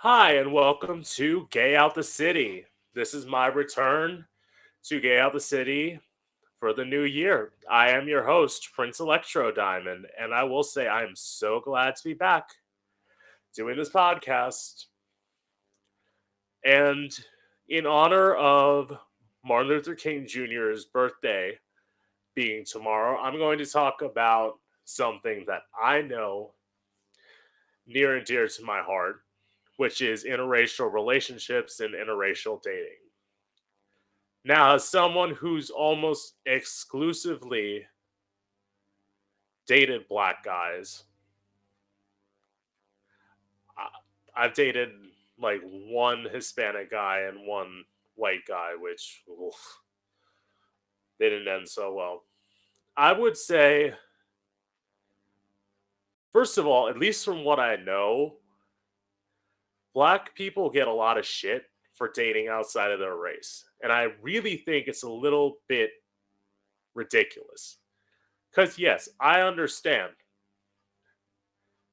Hi, and welcome to Gay Out the City. This is my return to Gay Out the City for the new year. I am your host, Prince Electro Diamond, and I will say I am so glad to be back doing this podcast. And in honor of Martin Luther King Jr.'s birthday being tomorrow, I'm going to talk about something that I know near and dear to my heart, which is interracial relationships and interracial dating. Now, as someone who's almost exclusively dated black guys, I've dated like one Hispanic guy and one white guy, which oof, they didn't end so well. I would say, first of all, at least from what I know, black people get a lot of shit for dating outside of their race. And I really think it's a little bit ridiculous. Because, yes, I understand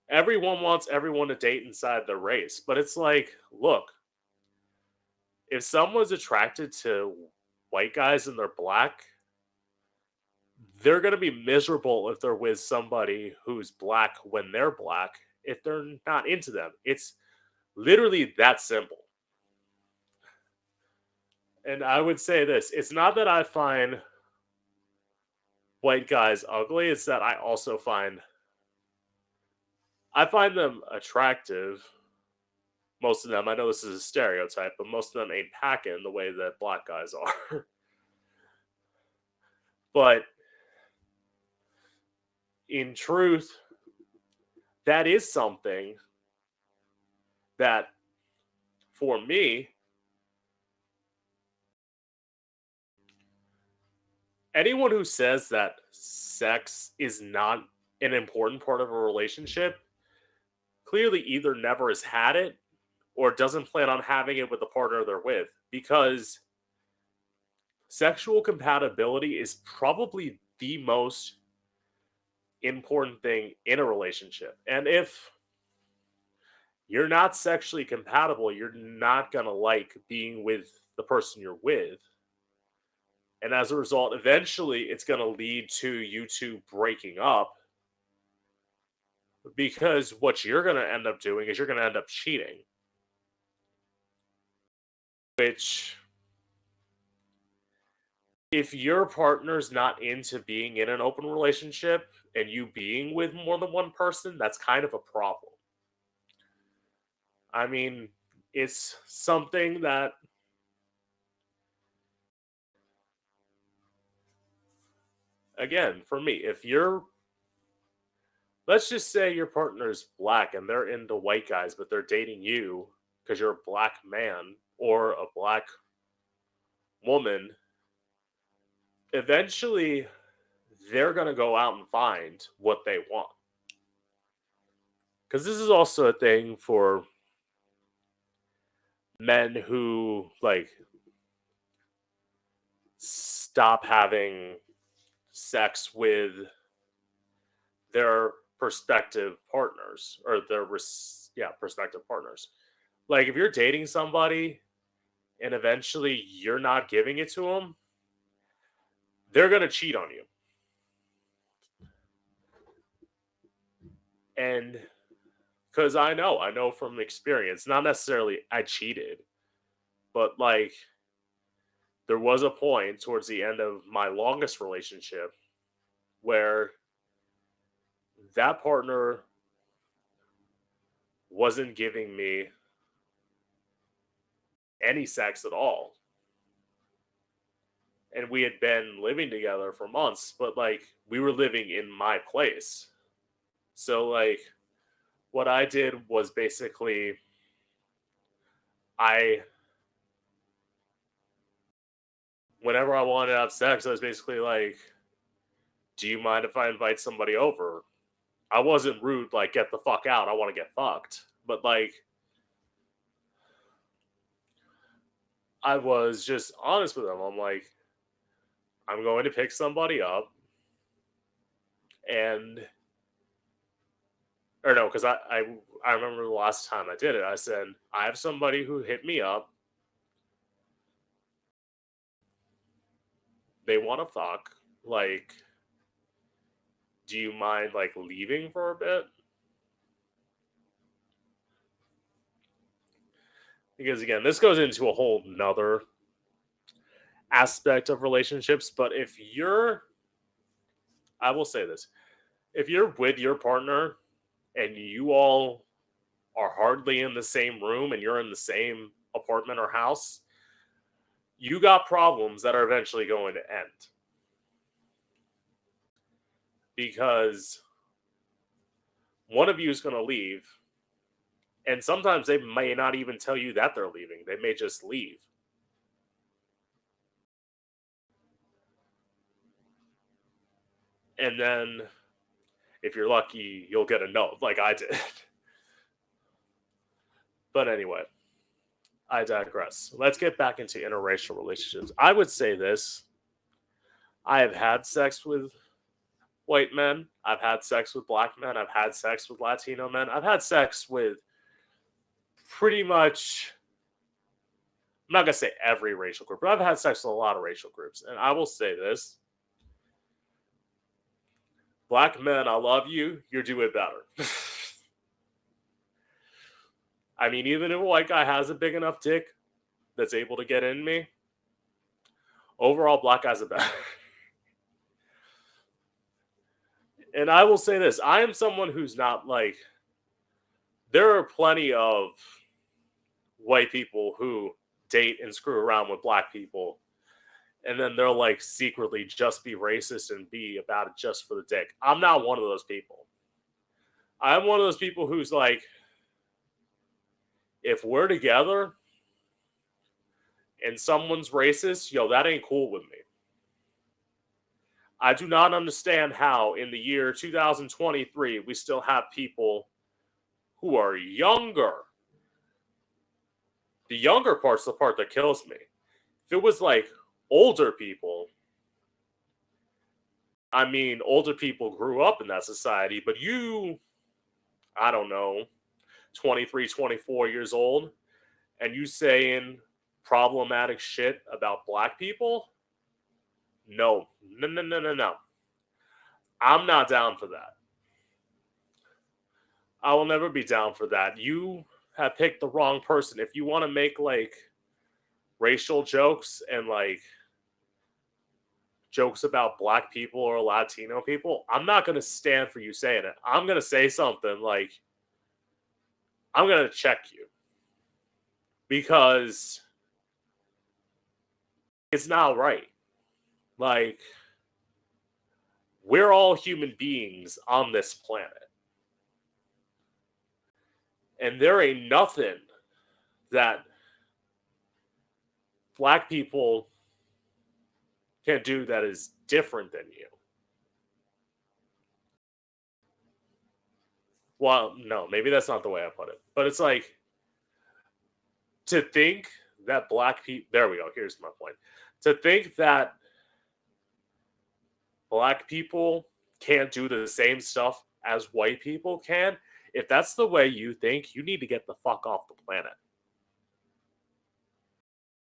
everyone wants everyone to date inside their race. But it's like, look, if someone's attracted to white guys and they're black, they're going to be miserable if they're with somebody who's black when they're black if they're not into them. It's literally that simple. And I would say this, it's not that I find white guys ugly, it's that I find them attractive. Most of them, I know this is a stereotype, but most of them ain't packing the way that black guys are. But in truth, that is something that for me, anyone who says that sex is not an important part of a relationship clearly either never has had it or doesn't plan on having it with the partner they're with, because sexual compatibility is probably the most important thing in a relationship. And if you're not sexually compatible, you're not going to like being with the person you're with. And as a result, eventually it's going to lead to you two breaking up, because what you're going to end up doing is you're going to end up cheating, which, if your partner's not into being in an open relationship and you being with more than one person, that's kind of a problem. I mean, it's something that, again, for me, if you're, let's just say your partner's black and they're into white guys, but they're dating you because you're a black man or a black woman, eventually they're going to go out and find what they want. Because this is also a thing for men who, like, stop having sex with their prospective partners or prospective partners. Like, if you're dating somebody and eventually you're not giving it to them, they're going to cheat on you. And because I know from experience, not necessarily I cheated, but like there was a point towards the end of my longest relationship where that partner wasn't giving me any sex at all. And we had been living together for months, but like we were living in my place. So like what I did was basically I whenever I wanted to have sex, I was basically like, "Do you mind if I invite somebody over?" I wasn't rude, like, "Get the fuck out, I want to get fucked." But like I was just honest with them. I'm like, "I'm going to pick somebody up, and or no, because I remember the last time I did it. I said I have somebody who hit me up. They want to fuck. Like, do you mind like leaving for a bit? Because again, this goes into a whole nother aspect of relationships. But if you're, I will say this, if you're with your partner and you all are hardly in the same room and you're in the same apartment or house, you got problems that are eventually going to end because one of you is going to leave, and sometimes they may not even tell you that they're leaving. They may just leave. And then if you're lucky, you'll get a note like I did. But anyway, I digress. Let's get back into interracial relationships. I would say this: I have had sex with white men, I've had sex with black men, I've had sex with Latino men, I've had sex with pretty much, I'm not going to say every racial group, but I've had sex with a lot of racial groups. And I will say this: black men, I love you. You're doing better. I mean, even if a white guy has a big enough dick that's able to get in me, overall, black guys are better. And I will say this: I am someone who's not like, there are plenty of white people who date and screw around with black people, and then they'll like secretly just be racist and be about it just for the dick. I'm not one of those people. I'm one of those people who's like, if we're together and someone's racist, yo, that ain't cool with me. I do not understand how in the year 2023 we still have people who are younger. The younger part's the part that kills me. If it was like older people, I mean, older people grew up in that society, but you, I don't know, 23, 24 years old, and you saying problematic shit about black people? No, no, no, no, no, no. I'm not down for that. I will never be down for that. You have picked the wrong person. If you want to make like racial jokes and like jokes about black people or Latino people, I'm not going to stand for you saying it. I'm going to say something like, I'm going to check you because it's not right. Like, we're all human beings on this planet. And there ain't nothing that black people can do that is different than you. Well, no, maybe that's not the way I put it. But it's like, to think that black people, there we go, here's my point. To think that black people can't do the same stuff as white people can, if that's the way you think, you need to get the fuck off the planet.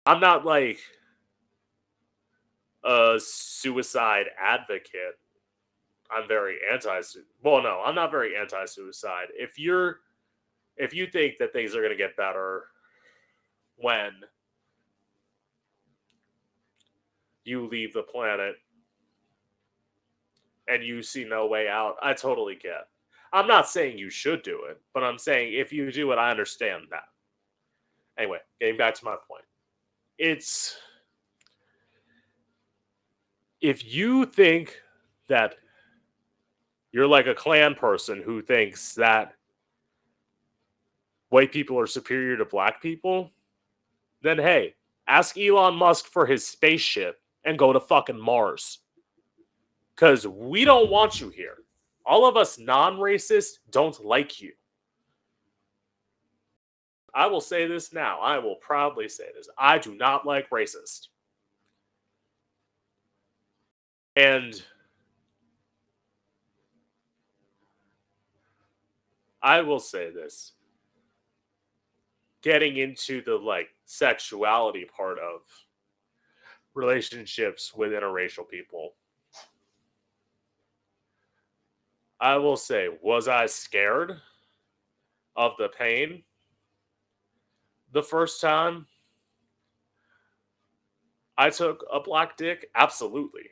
I'm not like a suicide advocate. I'm very anti. Well, no, I'm not very anti-suicide. If you think that things are going to get better when you leave the planet and you see no way out, I totally get. I'm not saying you should do it, but I'm saying if you do it, I understand that. Anyway, getting back to my point. It's, if you think that you're like a Klan person who thinks that white people are superior to black people, then hey, ask Elon Musk for his spaceship and go to fucking Mars. Because we don't want you here. All of us non racists don't like you. I will say this now. I will proudly say this. I do not like racist. And I will say this. Getting into the like sexuality part of relationships with interracial people. I will say, was I scared of the pain the first time I took a black dick? Absolutely.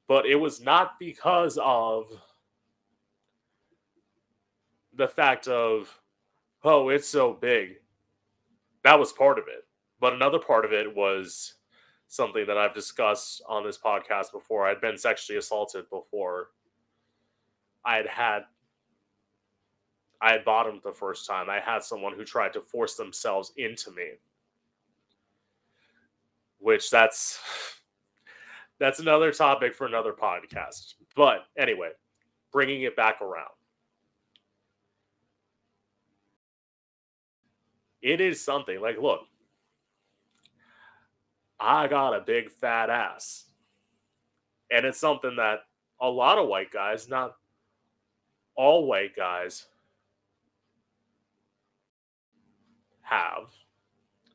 But it was not because of the fact of, oh, it's so big. That was part of it. But another part of it was something that I've discussed on this podcast before. I'd been sexually assaulted before. I had had I had bottomed the first time. I had someone who tried to force themselves into me, which that's another topic for another podcast. But anyway, bringing it back around. It is something like, look, I got a big fat ass. And it's something that a lot of white guys, not all white guys, have.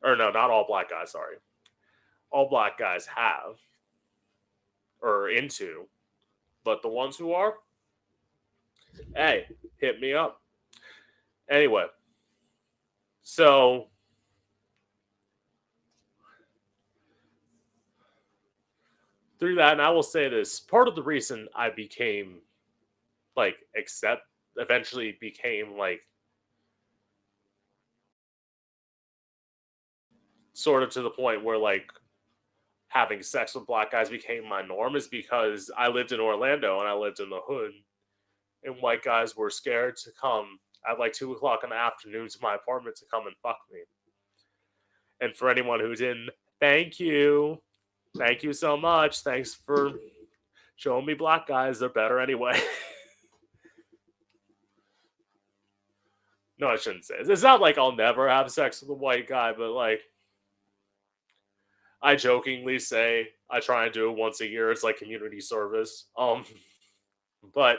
Or no, not all black guys, sorry. All black guys have or into. But the ones who are, hey, hit me up. Anyway, so through that, and I will say this, part of the reason I became like eventually became like sort of to the point where like having sex with black guys became my norm is because I lived in Orlando and I lived in the hood, and white guys were scared to come at like 2 o'clock in the afternoon to my apartment to come and fuck me. And for anyone who didn't, thank you. Thank you so much. Thanks for showing me black guys. They're better anyway. No, I shouldn't say. It's not like I'll never have sex with a white guy, but like I jokingly say I try and do it once a year. It's like community service. But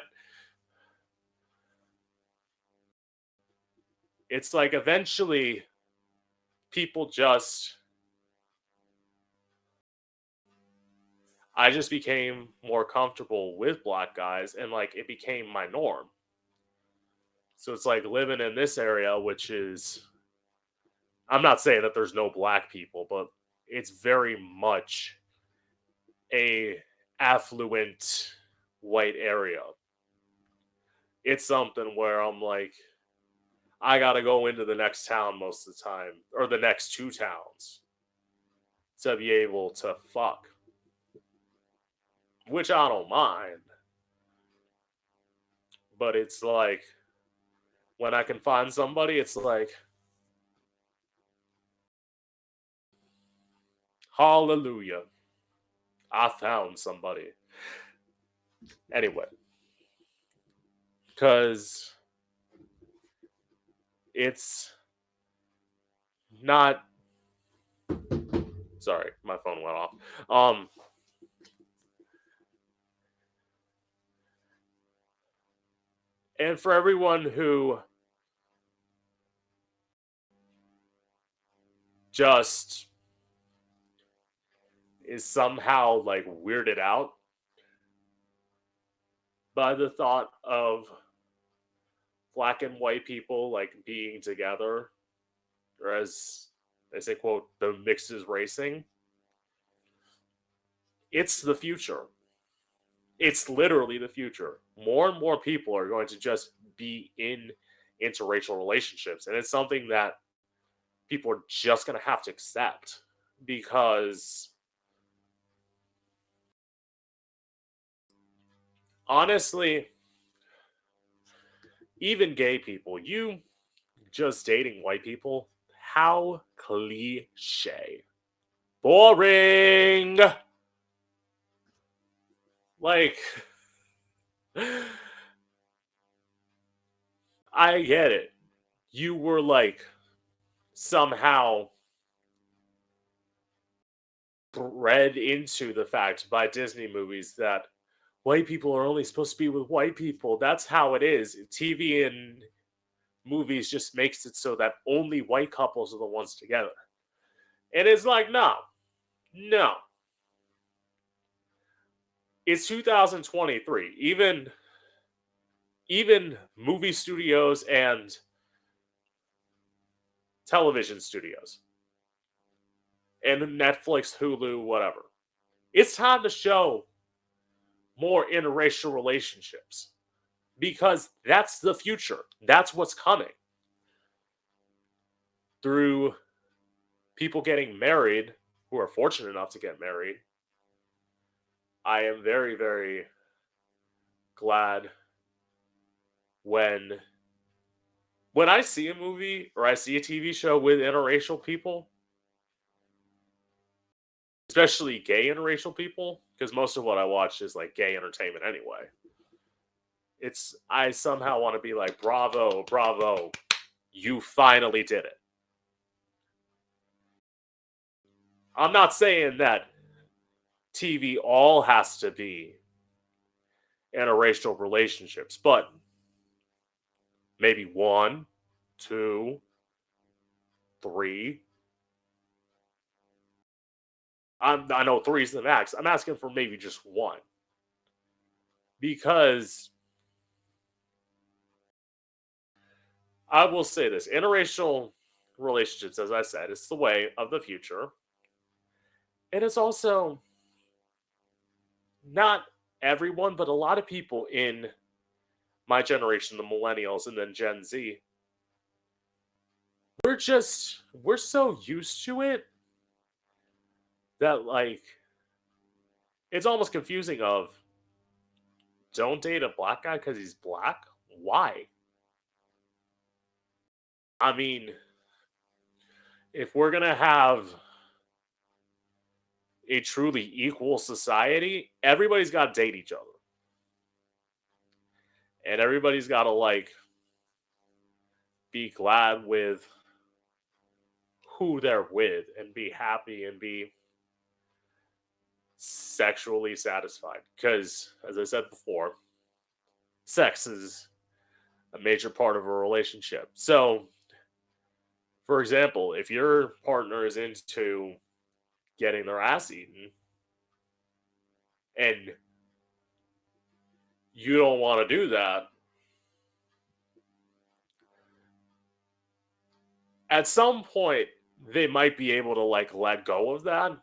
it's like eventually people just I just became more comfortable with black guys and like it became my norm. So it's like living in this area, which is I'm not saying that there's no black people, but it's very much a affluent white area. It's something where I'm like, I gotta go into the next town most of the time, or the next two towns, to be able to fuck, which I don't mind. But it's like, when I can find somebody, it's like, hallelujah, I found somebody. Anyway, because it's not. Sorry, my phone went off. Um, and for everyone who just is somehow like weirded out by the thought of black and white people like being together, or as they say, quote, the mix is racing. It's the future. It's literally the future. More and more people are going to just be in interracial relationships. And it's something that people are just going to have to accept because honestly, even gay people, you just dating white people, how cliche. Boring. Like, I get it. You were like somehow bred into the fact by Disney movies that white people are only supposed to be with white people. That's how it is. TV and movies just makes it so that only white couples are the ones together. And it's like, no, no. It's 2023. Even movie studios and television studios and Netflix, Hulu, whatever. It's time to show more interracial relationships because that's the future. That's what's coming through people getting married who are fortunate enough to get married. I am very, very glad when I see a movie or I see a TV show with interracial people, especially gay interracial people, because most of what I watch is like gay entertainment anyway. It's I somehow want to be like, bravo, bravo, you finally did it. I'm not saying that TV all has to be interracial relationships, but maybe one, two, three. I know three's the max. I'm asking for maybe just one. Because I will say this interracial relationships, as I said, it's the way of the future. And it's also not everyone, but a lot of people in my generation, the millennials and then Gen Z, we're so used to it that like it's almost confusing of don't date a black guy because he's black. Why? I mean, if we're gonna have a truly equal society, everybody's got to date each other, and everybody's got to like be glad with who they're with and be happy and be sexually satisfied. Because, as I said before, sex is a major part of a relationship. So, for example, if your partner is into getting their ass eaten and you don't want to do that, at some point they might be able to like let go of that,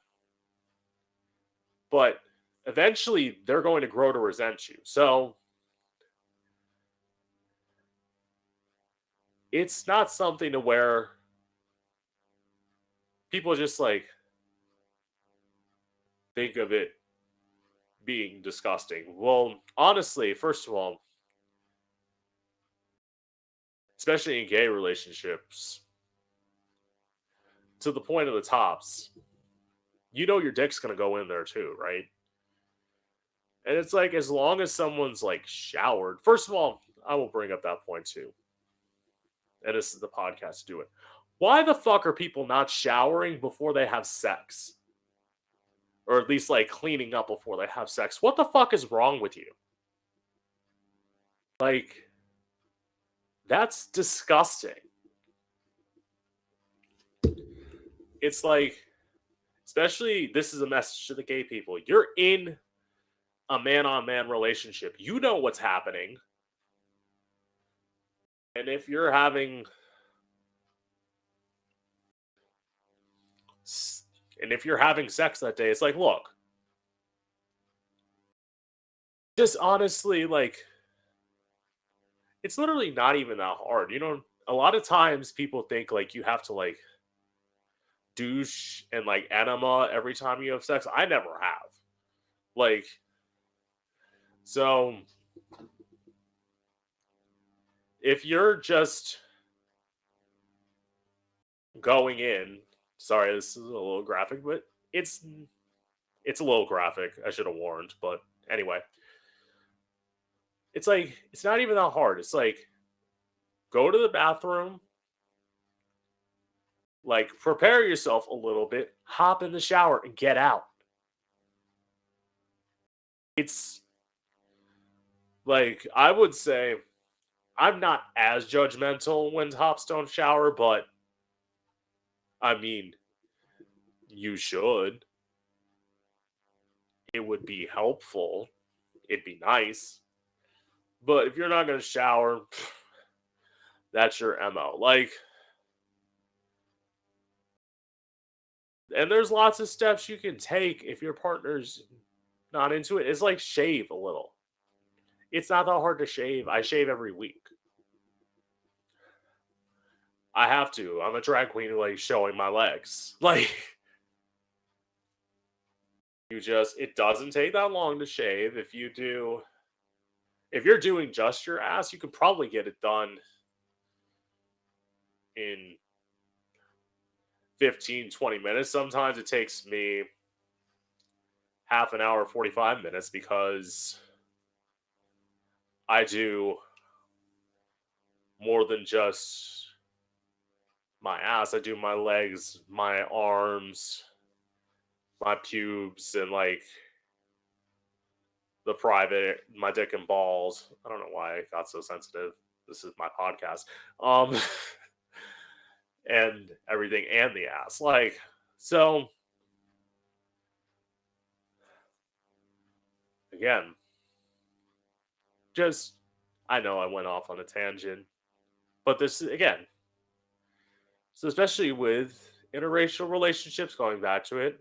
but eventually they're going to grow to resent you. So it's not something to where people just like think of it being disgusting. Well, honestly, first of all, especially in gay relationships, to the point of the tops, you know your dick's gonna go in there too, right? And it's like as long as someone's like showered, first of all, I will bring up that point too. And this is the podcast to do it. Why the fuck are people not showering before they have sex? Or at least like cleaning up before they have sex? What the fuck is wrong with you? Like, that's disgusting. It's like, especially this is a message to the gay people. You're in a man on man relationship. You know what's happening. And if you're having sex that day, it's like, look, just honestly, like, it's literally not even that hard. You know, a lot of times people think like you have to like douche and like enema every time you have sex. I never have. Like, so if you're just going in, sorry, this is a little graphic, but it's a little graphic. I should have warned, but anyway, it's like it's not even that hard. It's like go to the bathroom, like prepare yourself a little bit, hop in the shower and get out. It's like I would say I'm not as judgmental when tops don't shower, but I mean, you should. It would be helpful. It'd be nice. But if you're not going to shower, that's your MO. Like, and there's lots of steps you can take if your partner's not into it. It's like shave a little. It's not that hard to shave. I shave every week. I have to. I'm a drag queen who likes showing my legs. Like, it doesn't take that long to shave. If you're doing just your ass, you could probably get it done in 15, 20 minutes. Sometimes it takes me half an hour, 45 minutes because I do more than just my ass. I do my legs, my arms, my pubes, and like the private, my dick and balls. I don't know why I got so sensitive. This is my podcast. Um, and everything and the ass. Like, so again, just I know I went off on a tangent, but this again, so especially with interracial relationships, going back to it,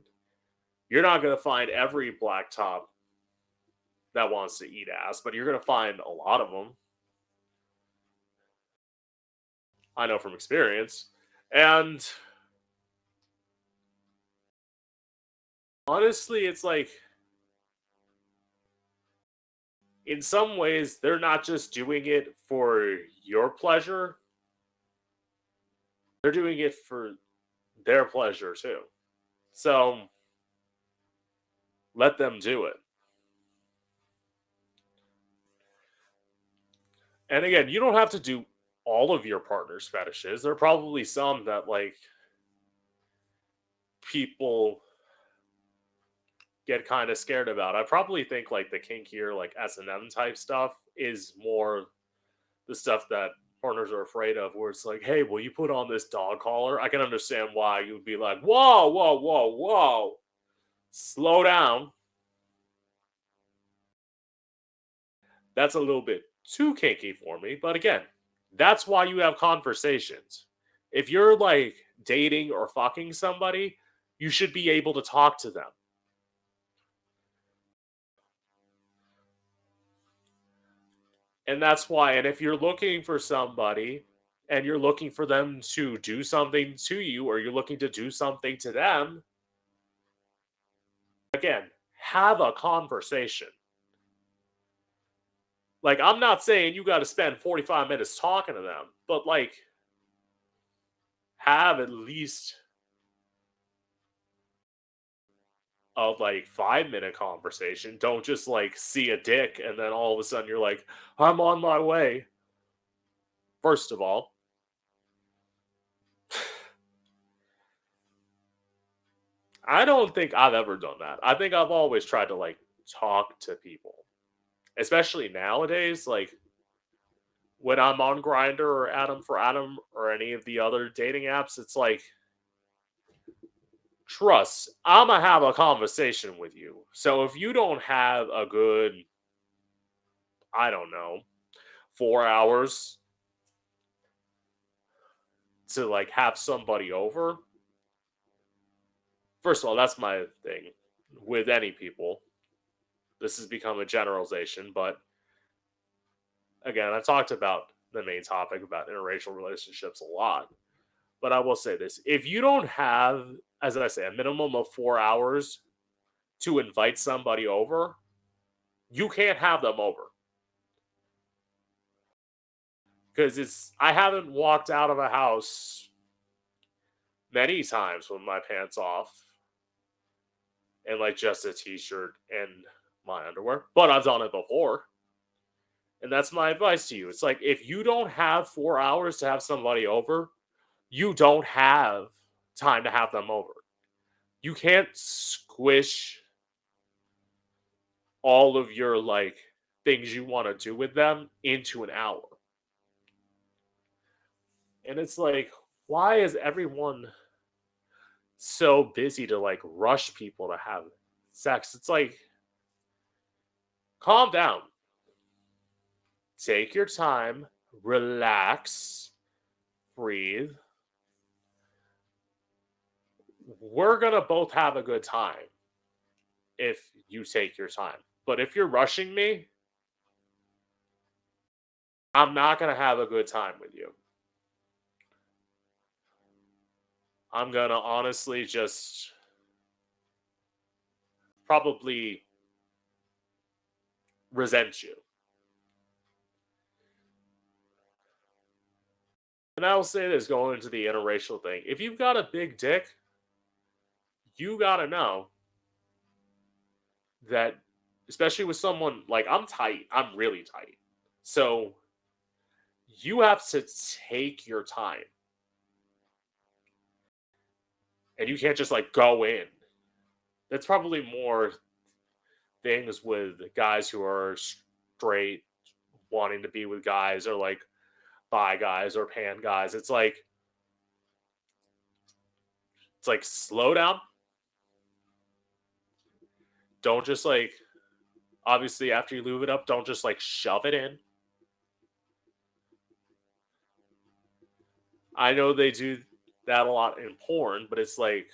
you're not going to find every black top that wants to eat ass, but you're going to find a lot of them. I know from experience. And honestly, it's like in some ways, they're not just doing it for your pleasure, they're doing it for their pleasure too. So let them do it. And again, you don't have to do all of your partner's fetishes. There are probably some that like people get kind of scared about. I probably think like the kinkier like S&M type stuff is more the stuff that partners are afraid of, where it's like, hey, will you put on this dog collar? I can understand why you would be like, whoa, whoa, whoa, whoa, slow down. That's a little bit too kinky for me. But again, that's why you have conversations. If you're like dating or fucking somebody, you should be able to talk to them. And that's why, and if you're looking for somebody and you're looking for them to do something to you or you're looking to do something to them, again, have a conversation. Like, I'm not saying you got to spend 45 minutes talking to them, but like, have at least a like 5 minute conversation. Don't just like see a dick and then all of a sudden you're like, I'm on my way. First of all, I don't think I've ever done that. I think I've always tried to like talk to people, especially nowadays. Like when I'm on Grinder or Adam for Adam or any of the other dating apps, it's like, trust, I'm gonna have a conversation with you. So if you don't have a good, I don't know, 4 hours to like have somebody over, first of all, that's my thing with any people. This has become a generalization, but again, I talked about the main topic about interracial relationships a lot. But I will say this, if you don't have, as I say, a minimum of 4 hours to invite somebody over, you can't have them over. Because I haven't walked out of a house many times with my pants off and like just a t-shirt and my underwear, but I've done it before. And that's my advice to you. It's like if you don't have 4 hours to have somebody over, you don't have time to have them over. You can't squish all of your like things you want to do with them into an hour. And it's like, why is everyone so busy to like rush people to have sex? It's like, calm down, take your time, relax, breathe. We're gonna both have a good time if you take your time. But if you're rushing me, I'm not gonna have a good time with you. I'm gonna honestly just probably resent you. And I will say this going into the interracial thing. If you've got a big dick, you gotta know that, especially with someone like I'm tight, I'm really tight. So you have to take your time and you can't just like go in. That's probably more things with guys who are straight wanting to be with guys or like bi guys or pan guys. It's like slow down. Don't just like obviously after you lube it up, don't just like shove it in. I know they do that a lot in porn, but it's like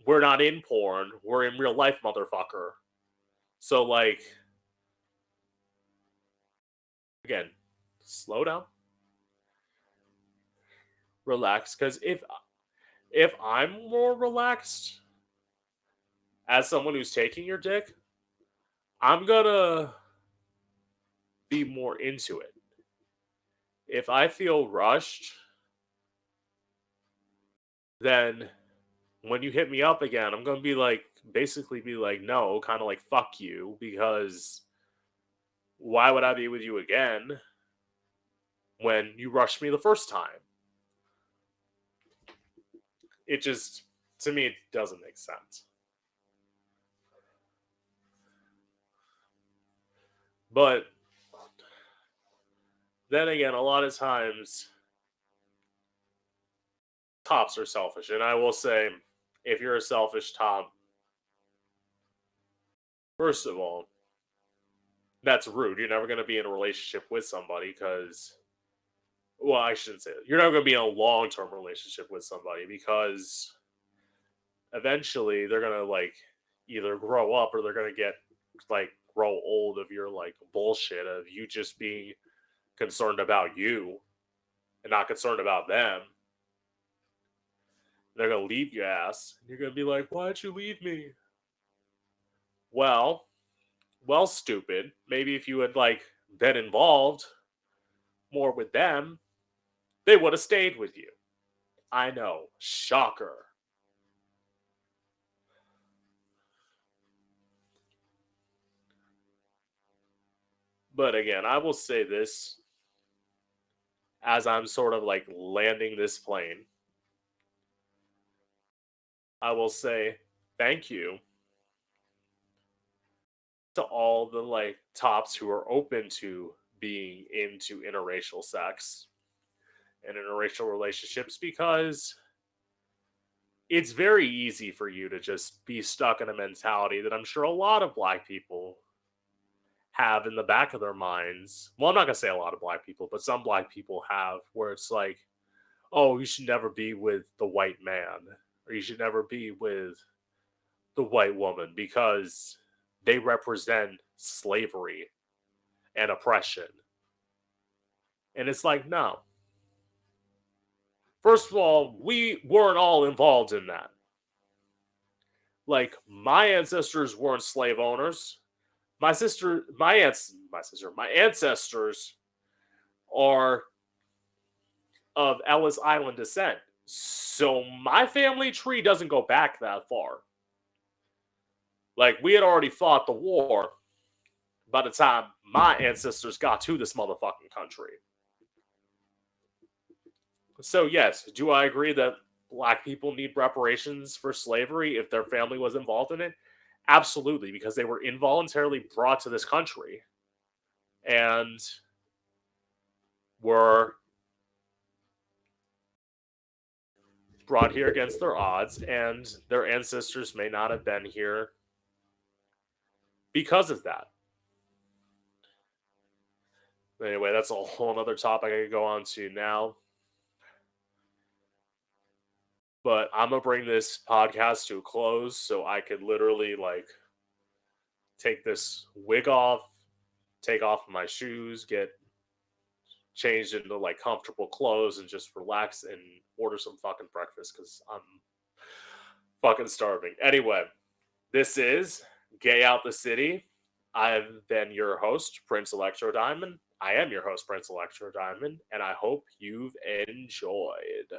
we're not in porn. We're in real life, motherfucker. So like again, slow down, relax. Because if I'm more relaxed as someone who's taking your dick, I'm gonna be more into it. If I feel rushed, then when you hit me up again, I'm gonna be like, basically be like, no, kind of like fuck you, because why would I be with you again when you rushed me the first time? It just, to me, it doesn't make sense. But then again, a lot of times, tops are selfish. And I will say, if you're a selfish top, first of all, that's rude. You're never going to be in a relationship with somebody because, well, I shouldn't say that. You're never going to be in a long term relationship with somebody because eventually they're going to like either grow up or they're going to get like grow old of your like bullshit of you just being concerned about you and not concerned about them. They're gonna leave your ass. You're gonna be like, "Why'd you leave me?" Well, well, stupid. Maybe if you had like been involved more with them, they would have stayed with you. I know, shocker. But again, I will say this as I'm sort of like landing this plane. I will say thank you to all the like tops who are open to being into interracial sex and interracial relationships because it's very easy for you to just be stuck in a mentality that I'm sure a lot of black people have in the back of their minds. Well, I'm not going to say a lot of black people, but some black people have where it's like, oh, you should never be with the white man or you should never be with the white woman because they represent slavery and oppression. And it's like, no. First of all, we weren't all involved in that. Like, my ancestors weren't slave owners. My ancestors are of Ellis Island descent. So my family tree doesn't go back that far. Like we had already fought the war by the time my ancestors got to this motherfucking country. So yes, do I agree that black people need reparations for slavery if their family was involved in it? Absolutely, because they were involuntarily brought to this country and were brought here against their odds, and their ancestors may not have been here because of that. Anyway, that's a whole other topic I could go on to now. But I'm gonna bring this podcast to a close so I could literally like take this wig off, take off my shoes, get changed into like comfortable clothes, and just relax and order some fucking breakfast because I'm fucking starving. Anyway, this is Gay Out the City. I've been your host, Prince Electro Diamond. I am your host, Prince Electro Diamond, and I hope you've enjoyed.